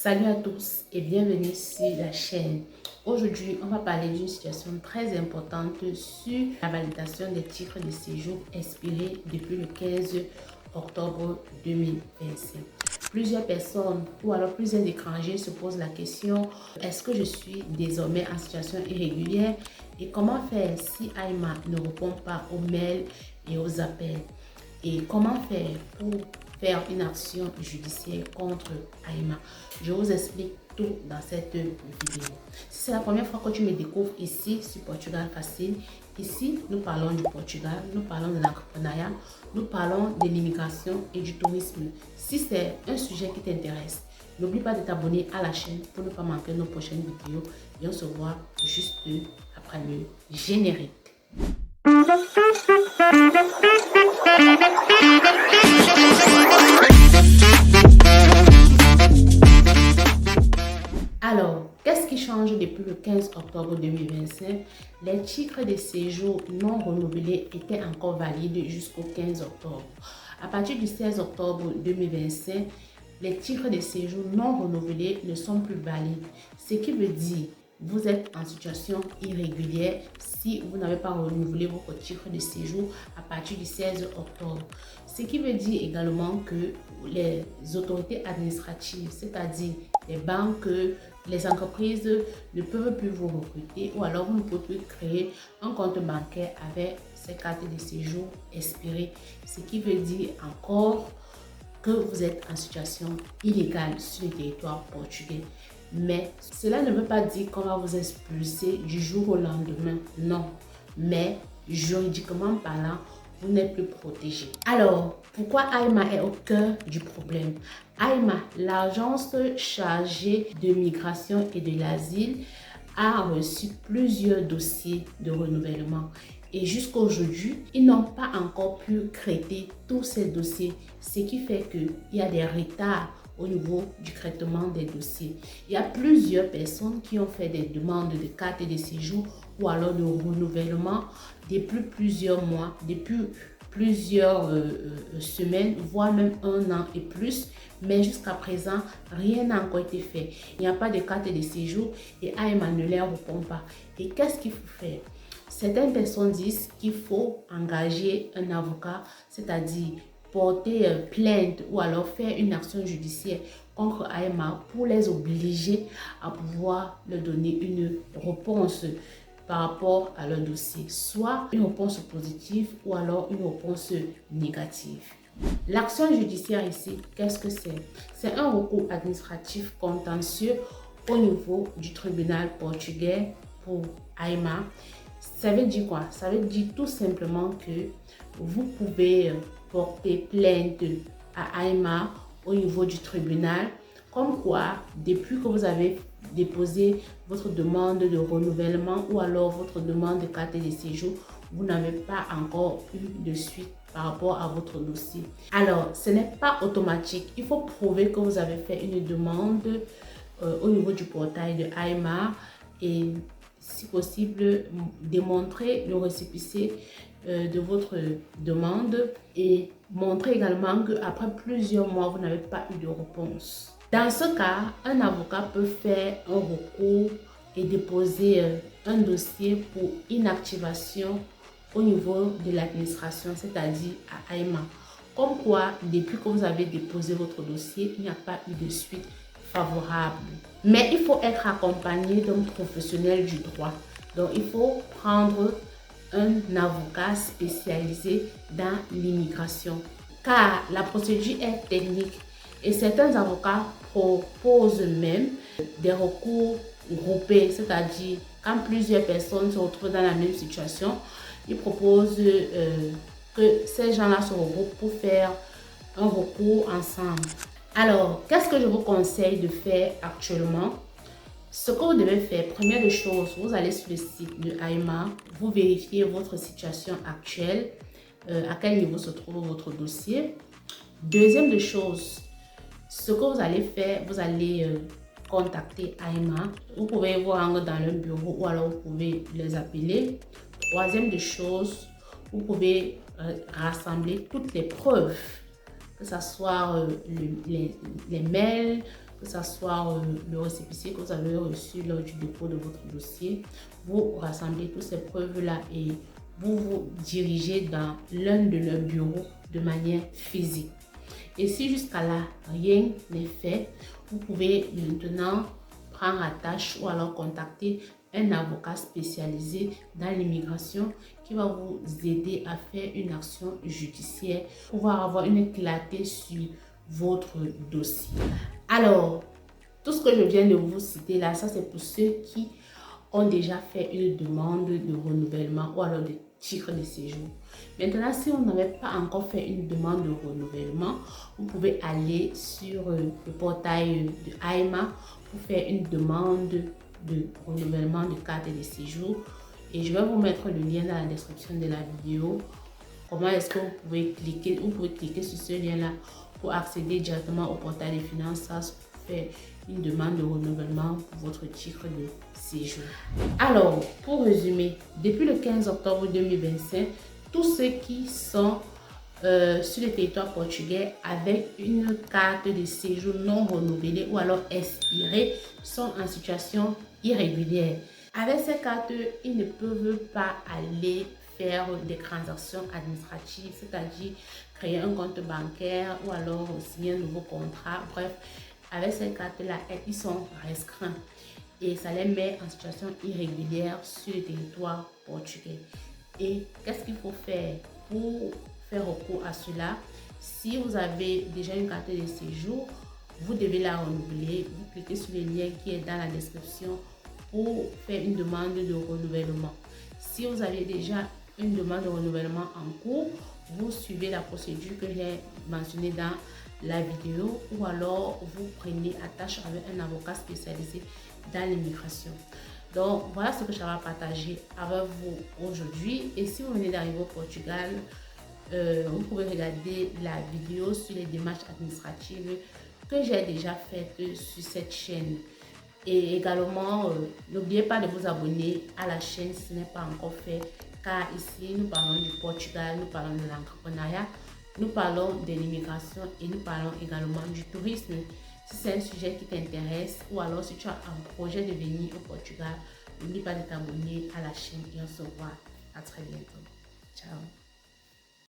Salut à tous et bienvenue sur la chaîne. Aujourd'hui, on va parler d'une situation très importante sur la validation des titres de séjour expirés depuis le 15 octobre 2025. Plusieurs personnes ou alors plusieurs étrangers se posent la question: est-ce que je suis désormais en situation irrégulière et comment faire si Aima ne répond pas aux mails et aux appels? Et comment faire pour faire une action judiciaire contre Aima? Je vous explique tout dans cette vidéo. Si c'est la première fois que tu me découvres ici sur Portugal Facile, ici nous parlons du Portugal, nous parlons de l'entrepreneuriat, nous parlons de l'immigration et du tourisme. Si c'est un sujet qui t'intéresse, n'oublie pas de t'abonner à la chaîne pour ne pas manquer nos prochaines vidéos et on se voit juste après le générique. Alors, qu'est-ce qui change depuis le 15 octobre 2025? Les titres de séjour non renouvelés étaient encore valides jusqu'au 15 octobre. À partir du 16 octobre 2025, les titres de séjour non renouvelés ne sont plus valides. Ce qui veut dire vous êtes en situation irrégulière si vous n'avez pas renouvelé votre titre de séjour à partir du 16 octobre. Ce qui veut dire également que les autorités administratives, c'est-à-dire les banques, les entreprises ne peuvent plus vous recruter ou alors vous ne pouvez plus créer un compte bancaire avec ces cartes de séjour expirées. Ce qui veut dire encore que vous êtes en situation illégale sur le territoire portugais. Mais cela ne veut pas dire qu'on va vous expulser du jour au lendemain, non. Mais juridiquement parlant, vous n'êtes plus protégé. Alors, pourquoi Aima est au cœur du problème? Aima, l'agence chargée de migration et de l'asile, a reçu plusieurs dossiers de renouvellement. Et jusqu'à aujourd'hui, ils n'ont pas encore pu traiter tous ces dossiers, ce qui fait qu'il y a des retards au niveau du traitement des dossiers. Il y a plusieurs personnes qui ont fait des demandes de carte de séjour ou alors de renouvellement depuis plusieurs mois, depuis plusieurs semaines, voire même un an et plus. Mais jusqu'à présent, rien n'a encore été fait. Il n'y a pas de carte de séjour et Aima ne les répond pas. Et qu'est-ce qu'il faut faire? Certaines personnes disent qu'il faut engager un avocat, c'est-à-dire porter plainte ou alors faire une action judiciaire contre Aima pour les obliger à pouvoir leur donner une réponse par rapport à leur dossier, soit une réponse positive ou alors une réponse négative. L'action judiciaire ici, qu'est-ce que c'est? C'est un recours administratif contentieux au niveau du tribunal portugais pour Aima. Ça veut dire quoi? Ça veut dire tout simplement que vous pouvez porter plainte à Aima au niveau du tribunal, comme quoi, depuis que vous avez déposé votre demande de renouvellement ou alors votre demande de carte de séjour, vous n'avez pas encore eu de suite par rapport à votre dossier. Alors, ce n'est pas automatique. Il faut prouver que vous avez fait une demande au niveau du portail de Aima et si possible, démontrer le récépissé de votre demande et montrer également qu'après plusieurs mois, vous n'avez pas eu de réponse. Dans ce cas, un avocat peut faire un recours et déposer un dossier pour inactivation au niveau de l'administration, c'est-à-dire à Aima. Comme quoi, depuis que vous avez déposé votre dossier, il n'y a pas eu de suite favorable. Mais il faut être accompagné d'un professionnel du droit. Donc, il faut prendre un avocat spécialisé dans l'immigration. Car la procédure est technique et certains avocats proposent même des recours groupés, c'est-à-dire quand plusieurs personnes se retrouvent dans la même situation, ils proposent que ces gens-là se regroupent pour faire un recours ensemble. Alors, qu'est-ce que je vous conseille de faire actuellement? Ce que vous devez faire, première des choses, vous allez sur le site de Aima, vous vérifiez votre situation actuelle, à quel niveau se trouve votre dossier. Deuxième des choses, ce que vous allez faire, vous allez contacter Aima. Vous pouvez vous rendre dans leur bureau ou alors vous pouvez les appeler. Troisième des choses, vous pouvez rassembler toutes les preuves, que ce soit les mails, que ce soit le récépissé que vous avez reçu lors du dépôt de votre dossier. Vous rassemblez toutes ces preuves-là et vous vous dirigez dans l'un de leurs bureaux de manière physique. Et si jusqu'à là, rien n'est fait, vous pouvez maintenant prendre attache ou alors contacter un avocat spécialisé dans l'immigration qui va vous aider à faire une action judiciaire pour pouvoir avoir une clarté sur votre dossier. Alors, tout ce que je viens de vous citer là, ça c'est pour ceux qui ont déjà fait une demande de renouvellement ou alors de titre de séjour. Maintenant, si vous n'avez pas encore fait une demande de renouvellement, vous pouvez aller sur le portail de AEMA pour faire une demande de renouvellement de carte de séjour. Et je vais vous mettre le lien dans la description de la vidéo. Comment est-ce que vous pouvez cliquer sur ce lien-là pour accéder directement au portail des finances pour faire une demande de renouvellement pour votre titre de séjour. Alors, pour résumer, depuis le 15 octobre 2025, tous ceux qui sont sur le territoire portugais avec une carte de séjour non renouvelée ou alors expirée sont en situation irrégulière. Avec ces cartes, ils ne peuvent pas aller faire des transactions administratives, c'est-à-dire créer un compte bancaire ou alors signer un nouveau contrat. Bref, avec ces cartes-là, ils sont restreints et ça les met en situation irrégulière sur le territoire portugais. Et qu'est-ce qu'il faut faire pour faire recours à cela? Si vous avez déjà une carte de séjour, vous devez la renouveler. Vous cliquez sur le lien qui est dans la description pour faire une demande de renouvellement. Si vous avez déjà une demande de renouvellement en cours, vous suivez la procédure que j'ai mentionnée dans la vidéo ou alors vous prenez attache avec un avocat spécialisé dans l'immigration. Donc voilà ce que j'avais partagé avec vous aujourd'hui. Et si vous venez d'arriver au Portugal, vous pouvez regarder la vidéo sur les démarches administratives que j'ai déjà faites sur cette chaîne. Et également, n'oubliez pas de vous abonner à la chaîne si ce n'est pas encore fait, car ici nous parlons du Portugal, nous parlons de l'entrepreneuriat, nous parlons de l'immigration et nous parlons également du tourisme. Si c'est un sujet qui t'intéresse ou alors si tu as un projet de venir au Portugal, n'oublie pas de t'abonner à la chaîne et on se voit à très bientôt. Ciao.